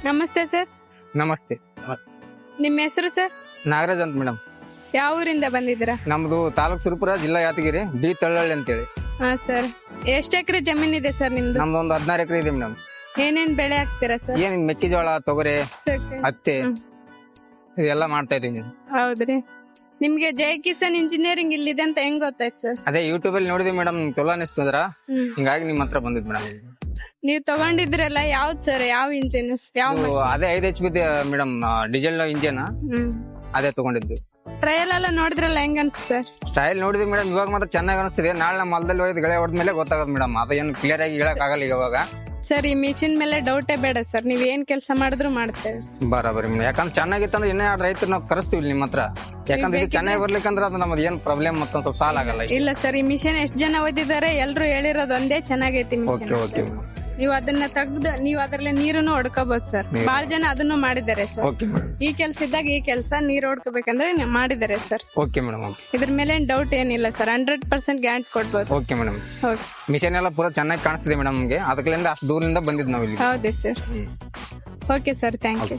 ನಮಸ್ತೆ ಸರ್. ನಮಸ್ತೆ. ನಿಮ್ಮ ಹೆಸರು ಸರ್? ನಾಗರಾಜ್ ಅಂತ ಮೇಡಮ್. ಯಾವ ಊರಿಂದ ಬಂದಿದ್ದೀರಾ? ನಮ್ದು ತಾಲೂಕ್ ಸುರಪುರ, ಜಿಲ್ಲಾ ಯಾದಗಿರಿ, ಬಿ ತಳ್ಳಳ್ಳಿ ಅಂತೇಳಿ. ಹಾ ಸರ್. ಎಷ್ಟು ಎಕರೆ ಜಮೀನ್ ಇದೆ ಸರ್ ನಿಮ್ದು? ನಮ್ದು ಒಂದು 16 ಎಕರೆ ಇದೆ ಮೇಡಮ್. ಏನೇನ್ ಬೆಳೆ ಹಾಕ್ತೀರಾ ಸರ್? ಏನ್ ಮೆಕ್ಕೆಜೋಳ, ತೊಗರಿ, ಹತ್ತಿ ಇದೆಲ್ಲ ಮಾಡ್ತಾ ಇದೀನಿ. ಹೌದ್ರಿ. ನಿಮ್ಗೆ ಜೈ ಕಿಸಾನ್ ಇಂಜಿನಿಯರಿಂಗ್ ಇಲ್ಲಿದೆ ಅಂತ ಹೆಂಗ್ ಗೊತ್ತಾಯ್ತು ಸರ್? ಅದೇ ಯೂಟ್ಯೂಬ್ ಅಲ್ಲಿ ನೋಡಿದ್ವಿ ಮೇಡಮ್, ಚಲೋ ಅನಿಸ್ತದ್ರ ಹಿಂಗಾಗಿ ನಿಮ್ ಹತ್ರ ಬಂದಿದ್ ಮೇಡಮ್. ನೀವ್ ತಗೊಂಡಿದ್ರಲ್ಲ ಯಾವ್ದ್ ಸರ್? ಯಾವ ಇಂಜಿನ್? ಯಾವ ಅದೇ 5 HP ಮೇಡಮ್, ಡೀಸೆಲ್ ಇಂಜಿನ್ ಅದೇ ತಗೊಂಡಿದ್ದು. ಟ್ರಯಲ್ ಎಲ್ಲ ನೋಡಿದ್ರಲ್ಲ, ಹೆಂಗ್ ಅನ್ಸ್ ಸರ್? ಸ್ಟೈಲ್ ನೋಡಿದ್ವಿ ಮೇಡಮ್, ಇವಾಗ ಮಾತ್ರ ಚೆನ್ನಾಗಿ ಅನಿಸ್ತಿದೆ. ನಾಳೆ ನಮ್ಮ ಹೊಲದಲ್ಲಿ ಹೋಯ್ತು ಗೆಳೆ ಹೊಡೆದ್ಮೇಲೆ ಗೊತ್ತಾಗದ್ ಮೇಡಮ್. ಅದು ಏನು ಕ್ಲಿಯರ್ ಆಗಿ ಹೇಳಕ್ ಆಗಲ್ಲ ಈಗ ಇವಾಗ. ಸರ್, ಈ ಮಿಷಿನ್ ಮೇಲೆ ಡೌಟೇ ಬೇಡ ಸರ್, ನೀವ್ ಏನ್ ಕೆಲಸ ಮಾಡಿದ್ರು ಮಾಡ್ತೇವೆ. ಬರಾಬರಿ ಮೇಡಮ್. ಯಾಕಂದ್ರೆ ಚೆನ್ನಾಗಿತ್ತಂದ್ರೆ ಇನ್ನೇ ರೈತರು ನಾವು ಕರೆಸ್ತೀವಿ ನಿಮ್ಮ ಹತ್ರ. ಯಾಕಂದ್ರೆ ಇದು ಚೆನ್ನಾಗಿ ಬರ್ಲಿಕ್ಕಂದ್ರೆ ಅದು ನಮ್ದು ಏನ್ ಪ್ರಾಬ್ಲಮ್ ಮತ್ತೊಂದ್ ಸ್ವಲ್ಪ ಸಾಲ ಆಗಲ್ಲ. ಇಲ್ಲ ಸರ್, ಈ ಮಿಷನ್ ಎಷ್ಟ್ ಜನ ಓದಿದ್ದಾರೆ, ಎಲ್ರು ಹೇಳಿರೋದು ಒಂದೇ ಚೆನ್ನಾಗೈತಿ ಮಿಷನ್. ಓಕೆ ನೀವು ಅದನ್ನ ತೆಗ್ದು ನೀವು ಅದ್ರಲ್ಲೇ ನೀರನ್ನು ಹೊಡ್ಕೋಬಹುದು ಸರ್. ಬಾಳ ಜನ ಅದನ್ನು ಮಾಡಿದ್ದಾರೆ ಸರ್. Okay madam. ಈ ಕೆಲಸ ಇದ್ದಾಗ ಈ ಕೆಲಸ ನೀರ್ ಹೊಡ್ಕೋಬೇಕಂದ್ರೆ ಮಾಡಿದ್ದಾರೆ ಸರ್. Okay madam. ಇದ್ರ ಮೇಲೆ ಡೌಟ್ ಏನಿಲ್ಲ ಸರ್, 100% ಗ್ಯಾರಂಟಿ ಕೊಡ್ಬೋದು. Okay madam. ಓಕೆ. ಮಿಷನ್ ಎಲ್ಲ ಪೂರಾ ಚೆನ್ನಾಗಿ ಕಾಣಿಸ್ತಿದೆ ಮೇಡಮ್ ನಮ್ಗೆ. ಅದಕ್ಕಿಂತ ಅಷ್ಟು ದೂರದಿಂದ ಬಂದಿದ್ದು ನಾವು ಇಲ್ಲಿ. ಹೌದೇ sir. Okay sir, thank you.